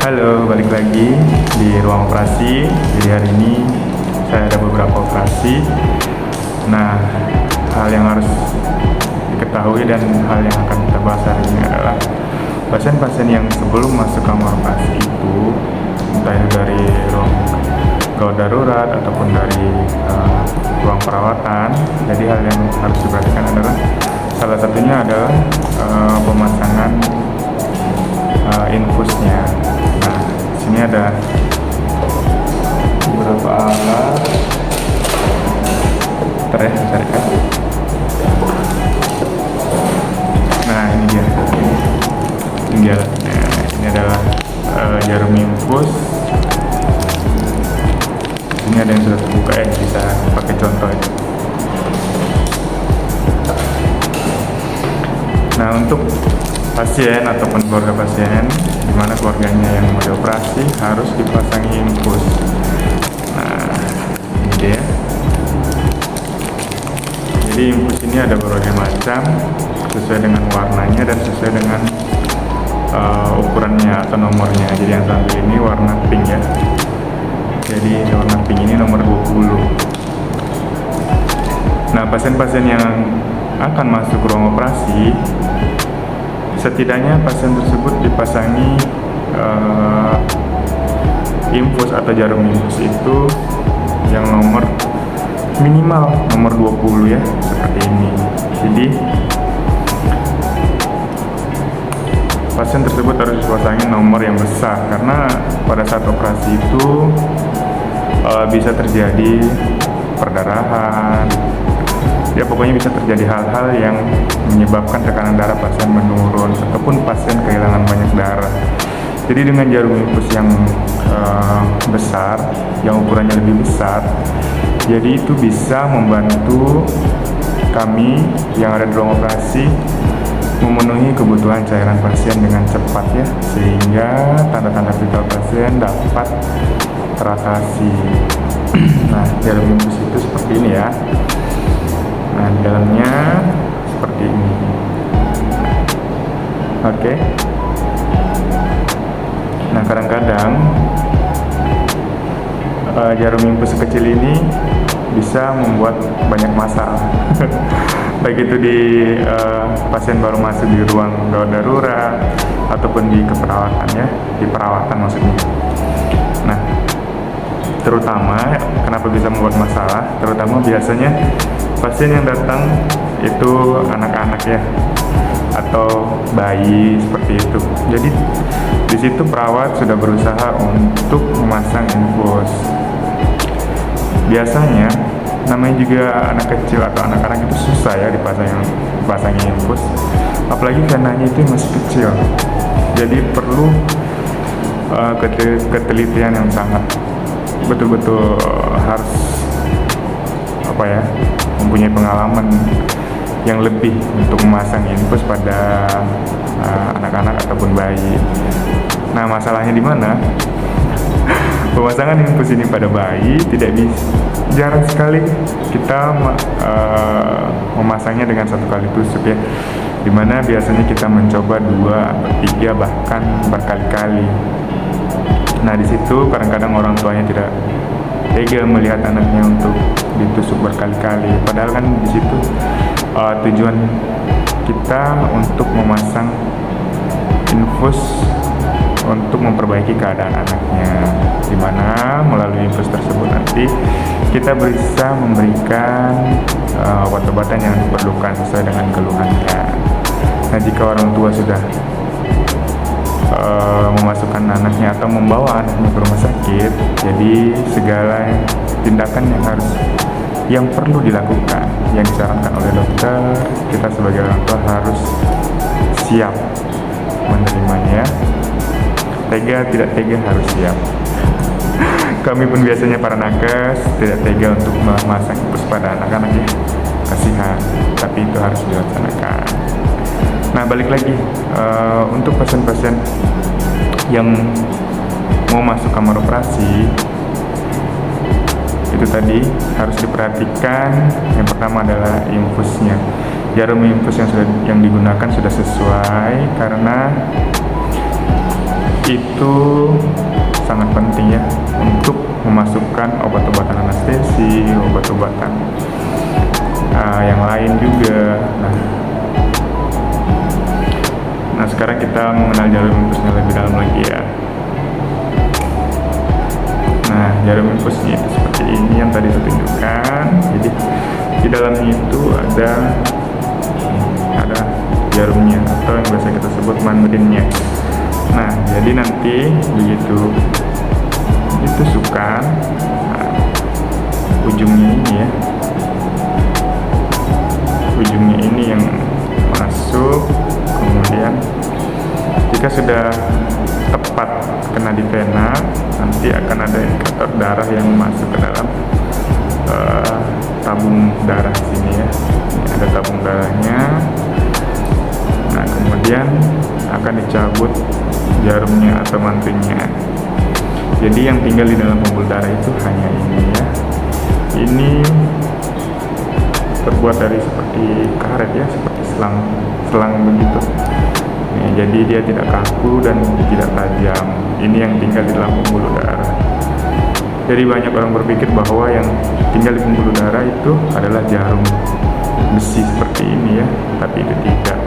Halo, balik lagi di ruang operasi. Jadi hari ini saya ada beberapa operasi. Nah, hal yang harus diketahui dan hal yang akan kita bahas hari ini adalah pasien-pasien yang sebelum masuk kamar operasi itu, entah itu dari ruang gawat darurat ataupun dari ruang perawatan. Jadi hal yang harus diperhatikan adalah salah satunya adalah pemasangan infusnya. Nah, sini ada beberapa alat. Carikan. Nah, ini dia. Ini alatnya. Ini adalah jarum infus. Ini ada yang sudah terbuka ya, bisa pakai contoh aja. Nah, untuk pasien ataupun keluarga pasien, di mana keluarganya yang mau dioperasi harus dipasangi infus. Nah, ini dia. Jadi infus ini ada berbagai macam sesuai dengan warnanya dan sesuai dengan ukurannya atau nomornya. Jadi yang satu ini warna pink ya. Jadi warna pink ini nomor 20. Nah, pasien-pasien yang akan masuk ruang operasi, setidaknya pasien tersebut dipasangi infus atau jarum infus itu yang minimal nomor 20 ya, seperti ini. Jadi pasien tersebut harus dipasangi nomor yang besar, karena pada saat operasi itu bisa terjadi perdarahan. Ya, pokoknya bisa terjadi hal-hal yang menyebabkan tekanan darah pasien menurun ataupun pasien kehilangan banyak darah. Jadi dengan jarum infus yang besar, yang ukurannya lebih besar, jadi itu bisa membantu kami yang ada di ruang operasi memenuhi kebutuhan cairan pasien dengan cepat ya, sehingga tanda-tanda vital pasien dapat teratasi. Nah, jarum infus itu seperti ini ya. Nah, di dalamnya seperti ini. Oke. Nah, kadang-kadang jarum infus kecil ini bisa membuat banyak masalah. Baik itu di pasien baru masuk di ruang gawat darurat ataupun di keperawatan ya, di perawatan maksudnya. Nah, terutama kenapa bisa membuat masalah? Terutama biasanya pasien yang datang itu anak-anak ya, atau bayi seperti itu. Jadi di situ perawat sudah berusaha untuk memasang infus. Biasanya namanya juga anak kecil atau anak-anak itu susah ya dipasangin infus, apalagi karenanya itu masih kecil. Jadi perlu ketelitian yang sangat betul-betul harus mempunyai pengalaman yang lebih untuk memasang infus pada anak-anak ataupun bayi. Nah, masalahnya di mana? Pemasangan infus ini pada bayi tidak bisa, jarang sekali kita memasangnya dengan satu kali tusuk ya, dimana biasanya kita mencoba 2 atau 3 bahkan berkali-kali. Nah, di situ kadang-kadang orang tuanya tidak tega melihat anaknya untuk ditusuk berkali-kali, padahal kan di situ tujuan kita untuk memasang infus untuk memperbaiki keadaan anaknya, dimana melalui infus tersebut nanti kita bisa memberikan obat-obatan yang diperlukan sesuai dengan keluhannya. Nah, jika orang tua sudah memasukkan anaknya atau membawa anaknya ke rumah sakit, jadi segala tindakan yang perlu dilakukan, yang disarankan oleh dokter, kita sebagai orang tua harus siap menerimanya. Tega tidak tega harus siap. Kami pun biasanya para nakes tidak tega untuk memasang infus pada anak-anak ya, kasihan, tapi itu harus dilaksanakan. Nah, balik lagi untuk pasien-pasien yang mau masuk kamar operasi, itu tadi harus diperhatikan. Yang pertama adalah infusnya. Jarum infus yang digunakan sudah sesuai, karena itu sangat penting ya untuk memasukkan obat-obatan anestesi, obat-obatan yang lain juga. Nah, sekarang kita mengenal jarum infusnya lebih dalam lagi ya. Nah, jarum infusnya itu seperti ini yang tadi saya tunjukkan. Jadi di dalamnya itu ada jarumnya atau yang biasa kita sebut mandrinnya. Nah, jadi nanti begitu ditusukkan, ujungnya ini ya, ujungnya ini yang masuk. Kemudian jika sudah tepat kena di vena, nanti akan ada indikator darah yang masuk ke dalam tabung darah sini ya. Ini ada tabung darahnya. Nah, kemudian akan dicabut jarumnya atau mantunya. Jadi yang tinggal di dalam pembuluh darah itu hanya ini ya. Ini terbuat dari seperti karet ya, seperti selang begitu. Nah, jadi dia tidak kaku dan tidak tajam. Ini yang tinggal di dalam pembuluh darah. Jadi banyak orang berpikir bahwa yang tinggal di pembuluh darah itu adalah jarum besi seperti ini ya, tapi itu tidak.